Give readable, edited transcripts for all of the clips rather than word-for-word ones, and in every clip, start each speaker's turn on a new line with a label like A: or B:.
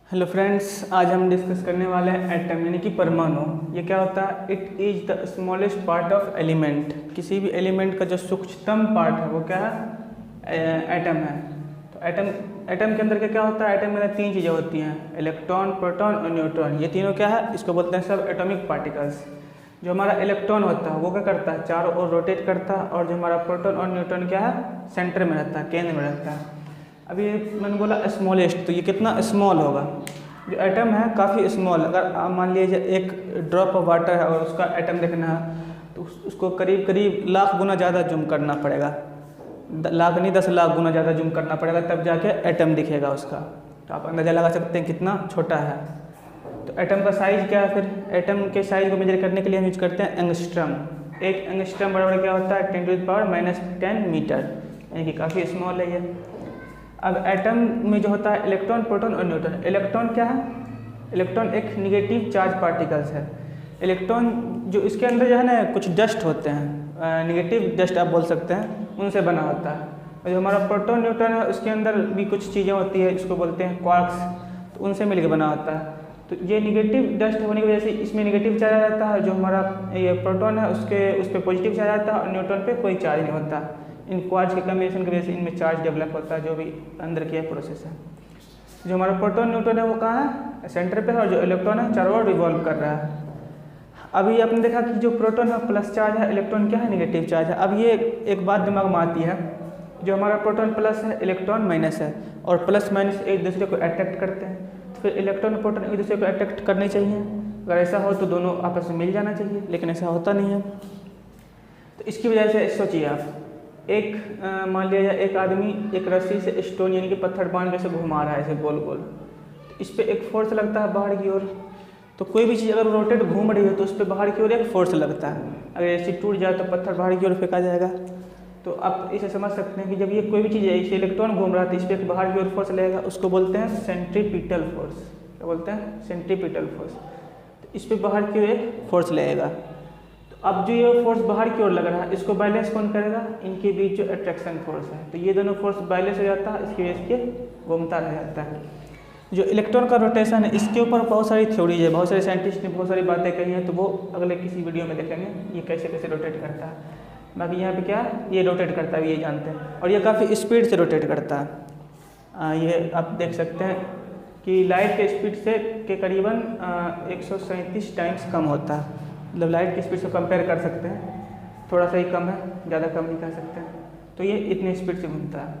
A: Hello friends, आज हम discuss करने वाले हैं एटम यानी कि परमाणु। ये क्या होता है? It is the smallest part of element. किसी भी एलिमेंट का जो सूक्ष्मतम पार्ट है वो क्या है? एटम है। तो एटम के अंदर क्या होता है? एटम के अंदर तीन चीज़ें होती हैं, इलेक्ट्रॉन, प्रोटॉन और न्यूट्रॉन। ये तीनों क्या है? इसको बोलते हैं सब एटॉमिक पार्टिकल्स। जो हमारा इलेक्ट्रॉन होता है वो क्या करता है? चारों ओर रोटेट करता है। और जो हमारा प्रोटॉन और न्यूट्रॉन क्या है? सेंटर में रहता है, केंद्र में रहता है। अभी मैंने बोला स्मॉलेस्ट, तो ये कितना स्मॉल होगा? जो एटम है काफ़ी स्मॉल। अगर आप मान लीजिए एक ड्रॉप ऑफ वाटर है और उसका एटम देखना है तो उसको करीब करीब लाख गुना ज़्यादा जूम करना पड़ेगा। लाख नहीं 10 लाख गुना ज़्यादा जूम करना पड़ेगा, तब जाके एटम दिखेगा उसका। तो आप अंदाज़ा लगा सकते हैं कितना छोटा है। तो एटम का साइज़ क्या है? फिर एटम के साइज़ को मेजर करने के लिए हम यूज करते हैं एंगस्ट्रम। एक एंगस्ट्रम बराबर क्या होता है? 10⁻⁻10 मीटर, यानी कि काफ़ी स्मॉल है ये। अब एटम में जो होता है इलेक्ट्रॉन, प्रोटॉन और न्यूट्रॉन। इलेक्ट्रॉन क्या है? इलेक्ट्रॉन एक निगेटिव चार्ज पार्टिकल्स है। इलेक्ट्रॉन जो इसके अंदर जो है ना कुछ डस्ट होते हैं, निगेटिव डस्ट आप बोल सकते हैं, उनसे बना होता है। और जो हमारा प्रोटॉन न्यूट्रॉन है उसके अंदर भी कुछ चीज़ें होती है, इसको बोलते हैं क्वार्क्स, तो उनसे मिलकर बना होता है। तो ये निगेटिव डस्ट होने की वजह से इसमें निगेटिव चार्ज आ जाता है। जो हमारा ये प्रोटॉन है उस पर पॉजिटिव चार्ज आता है और न्यूट्रॉन पे कोई चार्ज नहीं होता। इन क्वार्क्स के कॉम्बिनेशन की वजह से इनमें चार्ज डेवलप होता है, जो भी अंदर की प्रोसेस है। जो हमारा प्रोटॉन न्यूट्रॉन है वो कहाँ है? सेंटर पे है। और जो इलेक्ट्रॉन है चारों ओर रिवॉल्व कर रहा है। अभी आपने देखा कि जो प्रोटॉन है प्लस चार्ज है, इलेक्ट्रॉन क्या है? निगेटिव चार्ज है। अब ये एक बात दिमाग में आती है, जो हमारा प्रोटॉन प्लस है, इलेक्ट्रॉन माइनस है, और प्लस माइनस एक दूसरे को अट्रैक्ट करते हैं। तो फिर इलेक्ट्रॉन और प्रोटॉन एक दूसरे को अट्रैक्ट करने चाहिए। अगर ऐसा हो तो दोनों आपस में मिल जाना चाहिए, लेकिन ऐसा होता नहीं है। तो इसकी वजह से सोचिए आप, एक मान लिया एक आदमी एक रस्सी से स्टोन यानी कि पत्थर बांध के ऐसे घुमा रहा है ऐसे गोल गोल। इस पर एक फोर्स लगता है बाहर की ओर। तो कोई भी चीज़ अगर रोटेट घूम रही हो तो उस पर बाहर की ओर एक फोर्स लगता है। अगर ऐसी टूट जाए तो पत्थर बाहर की ओर फेंका जाएगा। तो आप इसे समझ सकते हैं कि जब ये कोई भी चीज़ है, इसे इलेक्ट्रॉन घूम रहा है तो इस पर एक बाहर की ओर फोर्स लगेगा, उसको बोलते हैं सेंट्रीपिटल फोर्स। क्या बोलते हैं? Centripetal force. तो इस पर बाहर की ओर एक फोर्स लगेगा। अब जो ये फोर्स बाहर की ओर लग रहा है इसको बैलेंस कौन करेगा? इनके बीच जो अट्रैक्शन फोर्स है। तो ये दोनों फोर्स बैलेंस हो जाता है, इसकी वजह से घूमता रह जाता है। जो इलेक्ट्रॉन का रोटेशन है इसके ऊपर बहुत सारी थ्योरीज है, बहुत सारे साइंटिस्ट ने बहुत सारी बातें कही हैं, तो वो अगले किसी वीडियो में देखेंगे ये कैसे कैसे रोटेट करता है। बाकी यहाँ पे क्या ये रोटेट करता है ये जानते हैं, और ये काफ़ी स्पीड से रोटेट करता है। ये आप देख सकते हैं कि लाइट के स्पीड से के करीबन 137 टाइम्स कम होता है। मतलब लाइट की स्पीड से कंपेयर कर सकते हैं, थोड़ा सा ही कम है, ज़्यादा कम नहीं कह सकते। तो ये इतनी स्पीड से घूमता है।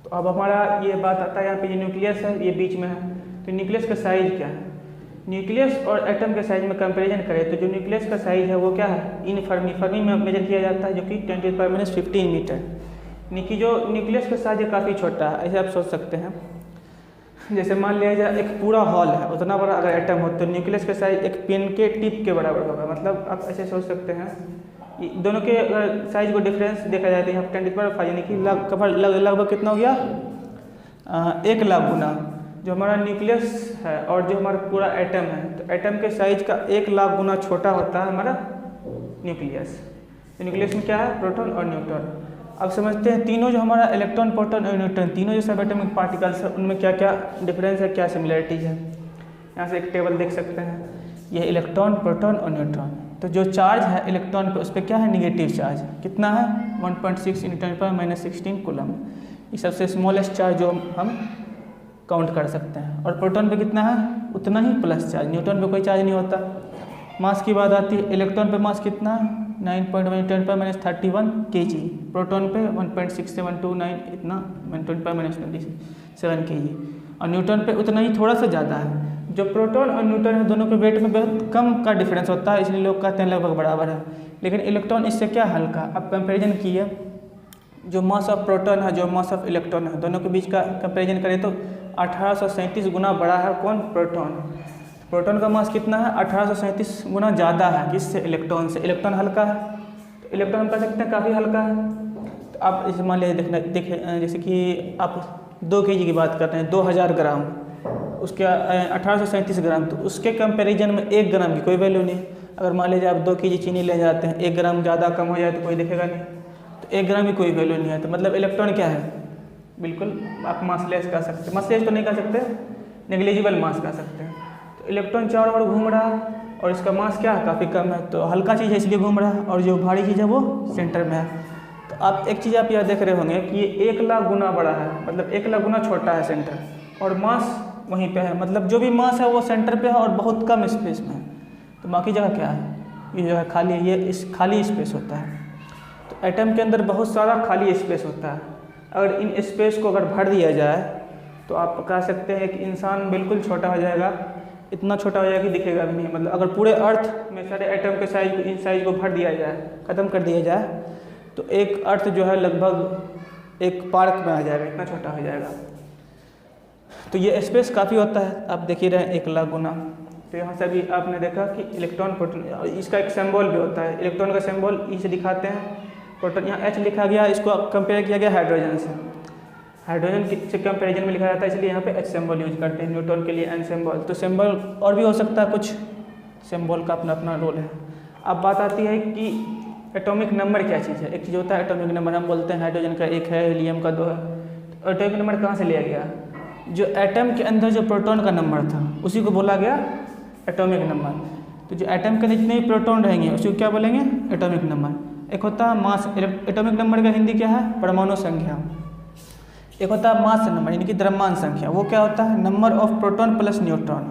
A: तो अब हमारा ये बात आता है यहाँ पे, ये न्यूक्लियस है, ये बीच में है। तो न्यूक्लियस का साइज़ क्या है? न्यूक्लियस और एटम के साइज में कंपैरिजन करें तो जो न्यूक्लियस का साइज़ है वो क्या है? इन फर्मी में मेजर किया जाता है, जो कि 10⁻15 मीटर। यानी कि जो न्यूक्लियस का साइज है काफ़ी छोटा है। ऐसे आप सोच सकते हैं जैसे मान लिया जाए एक पूरा हॉल है, उतना बड़ा अगर एटम हो तो न्यूक्लियस का साइज एक पेन के टिप के बराबर होगा। मतलब आप ऐसे सोच सकते हैं दोनों के अगर साइज को डिफरेंस देखा जाए तो यहाँ 10⁻5 यानी कि लगभग कितना हो गया? 1 लाख गुना। जो हमारा न्यूक्लियस है और जो हमारा पूरा एटम है, तो एटम के साइज का 1 लाख गुना छोटा होता है हमारा न्यूक्लियस। तो न्यूक्लियस में क्या है? प्रोटॉन और न्यूट्रॉन। अब समझते हैं तीनों जो हमारा इलेक्ट्रॉन, प्रोटॉन और न्यूट्रॉन तीनों जो सब एटॉमिक पार्टिकल्स है उनमें क्या क्या डिफरेंस है, क्या सिमिलरिटीज है। यहाँ से एक टेबल देख सकते हैं, ये इलेक्ट्रॉन, प्रोटॉन और न्यूट्रॉन। तो जो चार्ज है इलेक्ट्रॉन पे उस पर क्या है? Negative charge. कितना है? 1.6 × 10⁻16 कूलम। ये सबसे स्मॉलेस्ट चार्ज जो हम काउंट कर सकते हैं। और प्रोटॉन पे कितना है? उतना ही प्लस चार्ज। न्यूट्रॉन पे कोई चार्ज नहीं होता। मास की बात आती है, इलेक्ट्रॉन पे मास कितना है? 9.1 × 10⁻31 kg। प्रोटॉन पे 1.6729 इतना 10⁻27 kg। और न्यूट्रॉन पे उतना ही थोड़ा सा ज़्यादा है। जो प्रोटॉन और न्यूट्रॉन है दोनों के वेट में बहुत कम का डिफरेंस होता है, इसलिए लोग कहते हैं लगभग बराबर है। लेकिन इलेक्ट्रॉन इससे क्या हल्का। अब कंपेरिजन किए जो मास ऑफ प्रोटॉन है, जो मास ऑफ इलेक्ट्रॉन है, दोनों के बीच का कंपेरिजन करें तो 1837 गुना बड़ा है कौन? प्रोटॉन। प्रोटॉन का मास कितना है? 1837 गुना ज़्यादा है किससे? इलेक्ट्रॉन से। इलेक्ट्रॉन हल्का है, तो इलेक्ट्रॉन हम कह सकते हैं काफ़ी हल्का है। तो आप इसे मान लीजिए देखें जैसे कि आप 2 kg की बात कर रहे हैं, 2000 ग्राम, उसके 1837 ग्राम, तो उसके कंपैरिजन में 1 ग्राम की कोई वैल्यू नहीं। अगर मान लीजिए आप 2 kg चीनी ले जाते हैं, 1 ग्राम ज़्यादा कम हो जाए तो कोई देखेगा नहीं, तो 1 ग्राम की कोई वैल्यू नहीं है। तो मतलब इलेक्ट्रॉन क्या है? बिल्कुल आप मासलेस कह सकते, मासलेस तो नहीं कह सकते, नेग्लिजिबल मास कह सकते हैं। तो इलेक्ट्रॉन चारों ओर घूम रहा है और इसका मास क्या है, काफ़ी कम है, तो हल्का चीज़ है इसलिए घूम रहा है, और जो भारी चीज़ है वो सेंटर में है। तो आप एक चीज़ आप यह देख रहे होंगे कि ये 1,00,000 गुना बड़ा है, मतलब 1,00,000 गुना छोटा है सेंटर, और मास वहीं पे है, मतलब जो भी मास है वो सेंटर पे है और बहुत कम स्पेस में है। तो बाकी जगह क्या है, ये जगह खाली है, ये इस खाली स्पेस होता है। तो एटम के अंदर बहुत सारा खाली स्पेस होता है। अगर इन स्पेस को अगर भर दिया जाए तो आप कह सकते हैं कि इंसान बिल्कुल छोटा हो जाएगा, इतना छोटा हो जाएगा कि दिखेगा भी नहीं। मतलब अगर पूरे अर्थ में सारे एटम के साइज को, इन साइज को भर दिया जाए, ख़त्म कर दिया जाए, तो एक अर्थ जो है लगभग एक पार्क में आ जाएगा, इतना छोटा हो जाएगा। तो ये स्पेस काफ़ी होता है, आप देख ही रहे हैं 1,00,000 गुना। तो यहाँ से अभी आपने देखा कि इलेक्ट्रॉन प्रोटॉन, इसका एक सिंबल भी होता है, इलेक्ट्रॉन का सिंबल ई से दिखाते हैं, प्रोटॉन यहाँ H लिखा गया, इसको कंपेयर किया गया हाइड्रोजन से, हाइड्रोजन से कंपेरिजन में लिखा जाता है, इसलिए यहाँ पे H सिंबल यूज करते हैं, न्यूट्रॉन के लिए N सिंबल। तो सिंबल और भी हो सकता है, कुछ सिंबल का अपना अपना रोल है। अब बात आती है कि एटॉमिक नंबर क्या चीज़ है। एक चीज़ होता है एटॉमिक नंबर, हम बोलते हैं हाइड्रोजन का 1 है, हीलियम का 2 है। तो एटॉमिक नंबर कहाँ से लिया गया, जो एटम के अंदर जो प्रोटॉन का नंबर था उसी को बोला गया एटॉमिक नंबर। तो जो एटम के अंदर जितने भी प्रोटॉन रहेंगे उसी को क्या बोलेंगे, एटॉमिक नंबर। एक होता है मास, एटॉमिक नंबर का हिंदी क्या है, परमाणु संख्या। एक होता है मास नंबर यानी कि द्रव्यमान संख्या, वो क्या होता है, number of proton plus neutron,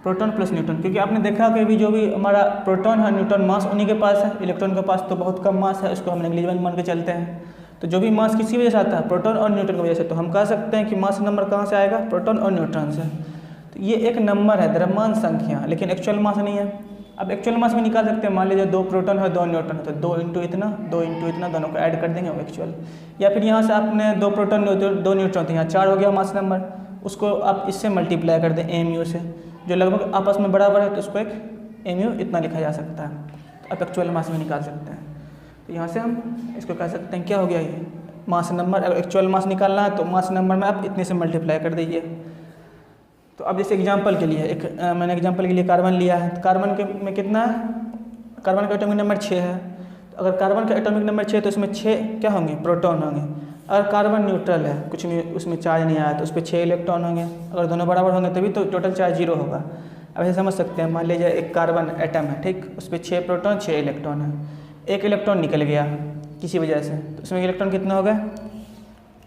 A: proton plus neutron. क्योंकि आपने देखा कि अभी जो भी हमारा प्रोटॉन है, न्यूट्रॉन मास उन्हीं के पास है, इलेक्ट्रॉन के पास तो बहुत कम मास है, उसको हम नेग्लिजिबल मान के चलते हैं। तो जो भी मास किसी वजह से आता है, प्रोटॉन और न्यूट्रॉन की वजह से, तो हम कह सकते हैं कि मास नंबर कहाँ से आएगा, प्रोटॉन और न्यूट्रॉन से। तो ये एक नंबर है, द्रव्यमान संख्या, लेकिन एक्चुअल मास नहीं है। अब एक्चुअल मास भी निकाल सकते हैं, मान लीजिए 2 प्रोटॉन है 2 न्यूट्रॉन है, तो 2 इंटू इतना 2 इंटू इतना, दोनों को ऐड कर देंगे वो एक्चुअल। या फिर यहाँ से आपने 2 प्रोटॉन 2 न्यूट्रॉन थे, यहाँ 4 हो गया मास नंबर, उसको आप इससे मल्टीप्लाई कर दें एमयू से, जो लगभग आपस में बराबर है, तो उसको एक एमयू इतना लिखा जा सकता है। तो आप एक्चुअल मास भी निकाल सकते हैं। तो यहाँ से हम इसको कह सकते हैं क्या हो गया, ये मास नंबर। अगर एक्चुअल मास निकालना है तो मास नंबर में आप इतने से मल्टीप्लाई कर दीजिए। तो अब जैसे एग्जांपल के लिए मैंने एग्जांपल के लिए कार्बन लिया है, तो कार्बन के में कितना है, कार्बन का एटॉमिक नंबर 6 है। तो अगर कार्बन का एटॉमिक नंबर 6 तो इसमें 6 क्या होंगे, प्रोटॉन होंगे। अगर कार्बन न्यूट्रल है, कुछ भी उसमें चार्ज नहीं आया, तो उस पर 6 इलेक्ट्रॉन होंगे। अगर दोनों बराबर होंगे तभी तो टोटल चार्ज 0 होगा। अब ऐसे समझ सकते हैं, मान लीजिए एक कार्बन एटम है, ठीक, उस पर 6 प्रोटॉन 6 इलेक्ट्रॉन है, एक इलेक्ट्रॉन निकल गया किसी वजह से, तो उसमें इलेक्ट्रॉन कितने हो गए,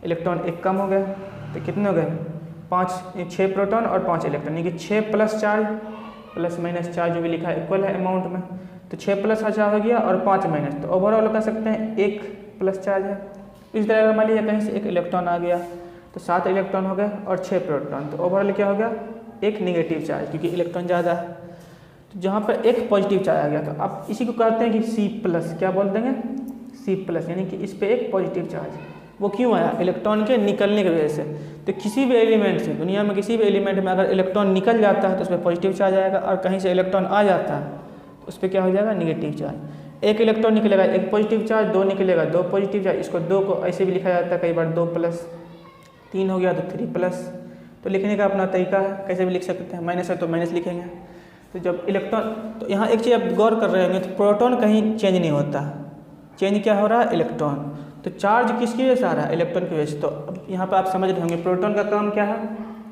A: इलेक्ट्रॉन एक कम हो गए, तो कितने हो गए 6 प्रोटॉन और 5 इलेक्ट्रॉन, यानी कि 6 plus charge plus minus charge जो भी लिखा है इक्वल है अमाउंट में। तो 6 प्लस चार्ज हो गया और 5 माइनस, तो ओवरऑल कह सकते हैं 1 प्लस चार्ज है। इस तरह अगर मान लीजिए कहीं से एक इलेक्ट्रॉन आ गया तो 7 इलेक्ट्रॉन हो गए और 6 प्रोटॉन, तो ओवरऑल क्या हो गया, एक नेगेटिव चार्ज, क्योंकि इलेक्ट्रॉन ज़्यादा है। तो जहाँ पर एक पॉजिटिव चार्ज आ गया, तो आप इसी को कहते हैं कि C+, क्या बोल देंगे, C+, यानी कि इस पर एक पॉजिटिव चार्ज। वो क्यों आया, इलेक्ट्रॉन के निकलने की वजह से। तो किसी भी एलिमेंट से, दुनिया में किसी भी एलिमेंट में अगर इलेक्ट्रॉन निकल जाता है तो उस पर पॉजिटिव चार्ज आएगा, और कहीं से इलेक्ट्रॉन आ जाता है तो उस पर क्या हो जाएगा, नेगेटिव चार्ज। एक इलेक्ट्रॉन निकलेगा एक पॉजिटिव चार्ज, 2 निकलेगा 2 पॉजिटिव चार्ज। इसको 2 को ऐसे भी लिखा जाता है कई बार 2 प्लस, 3 हो गया तो 3 प्लस। तो लिखने का अपना तरीका है, कैसे भी लिख सकते हैं, माइनस है तो माइनस लिखेंगे। तो जब इलेक्ट्रॉन, तो यहाँ एक चीज़ आप गौर कर रहे होंगे, तो प्रोटॉन कहीं चेंज नहीं होता, चेंज क्या हो रहा है, इलेक्ट्रॉन। तो चार्ज किसकी वजह से आ रहा है, इलेक्ट्रॉन की वजह से। तो अब यहाँ पर आप समझ रहे होंगे प्रोटॉन का काम क्या है,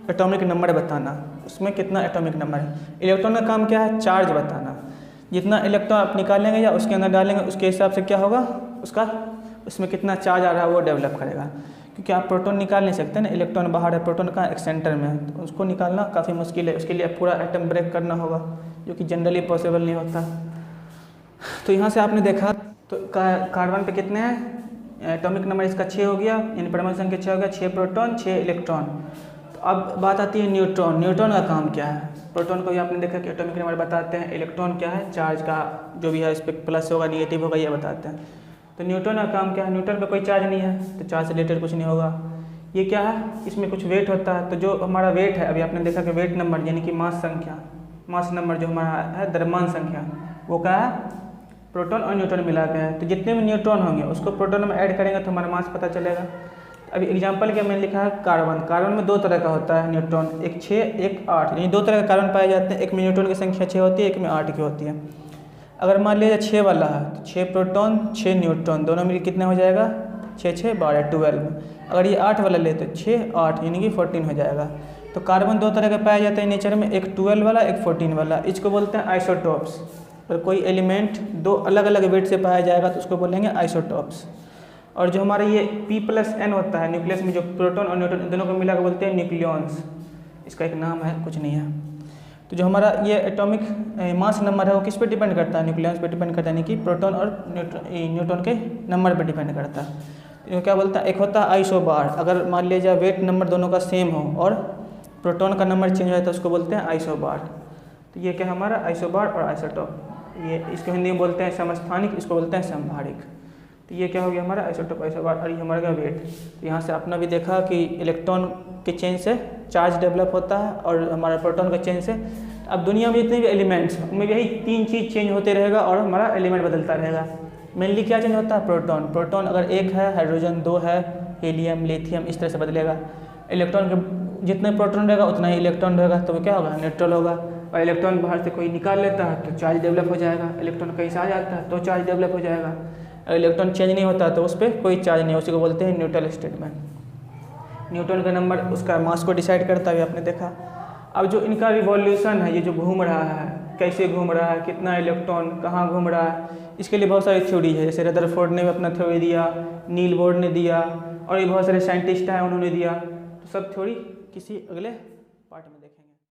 A: एटॉमिक नंबर बताना, उसमें कितना एटॉमिक नंबर है। इलेक्ट्रॉन का काम क्या है, चार्ज बताना। जितना इलेक्ट्रॉन आप निकालेंगे या उसके अंदर डालेंगे उसके हिसाब से क्या होगा, उसका उसमें कितना चार्ज आ रहा है वो डेवलप करेगा। क्योंकि आप प्रोटॉन निकाल नहीं सकते ना, इलेक्ट्रॉन बाहर है, प्रोटॉन का एक सेंटर में है, तो उसको निकालना काफ़ी मुश्किल है। उसके लिए पूरा एटम ब्रेक करना होगा, जो कि जनरली पॉसिबल नहीं होता। तो यहाँ से आपने देखा तो कार्बन पे कितने हैं, एटॉमिक नंबर इसका 6 हो गया, यानी परमाणु संख्या 6 हो गया, 6 प्रोटॉन 6 इलेक्ट्रॉन। तो अब बात आती है न्यूट्रॉन। न्यूट्रॉन का काम क्या है, प्रोटॉन को भी आपने देखा कि एटॉमिक नंबर बताते हैं, इलेक्ट्रॉन क्या है, चार्ज का जो भी है, इस पर प्लस होगा निगेटिव होगा ये बताते हैं। तो न्यूट्रॉन का काम क्या है, न्यूट्रॉन पे कोई चार्ज नहीं है, तो चार्ज से रिलेटेड कुछ नहीं होगा। ये क्या है, इसमें कुछ वेट होता है। तो जो हमारा वेट है, अभी आपने देखा कि वेट नंबर यानी कि मास संख्या, मास नंबर जो हमारा है द्रव्यमान संख्या, वो क्या है, प्रोटॉन और न्यूट्रॉन मिला के है। तो जितने भी न्यूट्रॉन होंगे उसको प्रोटॉन में ऐड करेंगे तो हमारा मास पता चलेगा। अभी एग्जांपल के मैंने लिखा है कार्बन। कार्बन में 2 तरह का होता है न्यूट्रॉन, एक 6 एक 8, यानी 2 तरह के कार्बन पाए जाते हैं। एक में न्यूट्रॉन की संख्या 6 होती है, एक में 8 की होती है। अगर मान लीजिए 6 वाला है तो 6 प्रोटॉन 6 न्यूट्रॉन, दोनों मिलकर कितना हो जाएगा, 6 6 12 12। अगर ये 8 वाला ले तो 6 8 यानी कि 14 हो जाएगा। तो कार्बन दो तरह के पाए जाते हैं नेचर में, एक 12 वाला एक 14 वाला, इसको बोलते हैं आइसोटॉप्स। अगर कोई एलिमेंट दो अलग अलग वेट से पाया जाएगा तो उसको बोलेंगे आइसोटॉप्स। और जो हमारा ये P+N होता है न्यूक्लियस में, जो प्रोटॉन और न्यूट्रॉन इन दोनों को मिला के बोलते हैं न्यूक्लियॉन्स। इसका एक नाम है, कुछ नहीं है। तो जो हमारा ये एटॉमिक मास नंबर है वो किस पे डिपेंड करता है? न्यूक्लियॉन्स पे डिपेंड करता है, यानी कि प्रोटॉन और न्यूट्रॉन के नंबर पे डिपेंड करता है। तो क्या बोलता है, एक होता है आइसोबार। अगर मान लीजिए वेट नंबर दोनों का सेम हो और प्रोटॉन का नंबर चेंज हो जाए तो उसको बोलते हैं आइसोबार। तो ये क्या हमारा आइसोबार और आइसोटॉप, ये इसको हिंदी में बोलते हैं समस्थानिक, इसको बोलते हैं समभारिक। तो ये क्या हो गया हमारा आइसोटॉप आइसोबार, और ये हमारा वेट। तो यहाँ से अपना भी देखा कि इलेक्ट्रॉन के चेंज से चार्ज डेवलप होता है और हमारा प्रोटॉन के चेंज से। अब दुनिया में जितने भी एलिमेंट्स उनमें यही तीन चीज़ चेंज होते रहेगा और हमारा एलिमेंट बदलता रहेगा। मेनली क्या चेंज होता है? प्रोटॉन। प्रोटॉन अगर एक है, हाइड्रोजन दो है, हीलियम, लिथियम, इस तरह से बदलेगा। इलेक्ट्रॉन के जितने प्रोटॉन रहेगा उतना ही इलेक्ट्रॉन रहेगा, तो क्या होगा? न्यूट्रल होगा। और इलेक्ट्रॉन बाहर से कोई निकाल लेता है तो चार्ज डेवलप हो जाएगा। इलेक्ट्रॉन कहीं से आ जाता है तो चार्ज डेवलप हो जाएगा। अगर इलेक्ट्रॉन चेंज नहीं होता तो उस पर कोई चार्ज नहीं, उसी को बोलते हैं न्यूट्रल स्टेट में। न्यूट्रॉन का नंबर उसका मास को डिसाइड करता है, आपने देखा। अब जो इनका रिवॉल्यूशन है, ये जो घूम रहा है, कैसे घूम रहा है, कितना इलेक्ट्रॉन कहाँ घूम रहा है, इसके लिए बहुत सारी थ्योरी है। जैसे रदरफोर्ड ने भी अपना थ्योरी दिया, नील बोर्ड ने दिया, और ये बहुत सारे साइंटिस्ट हैं उन्होंने दिया। तो सब थ्योरी किसी अगले पार्ट में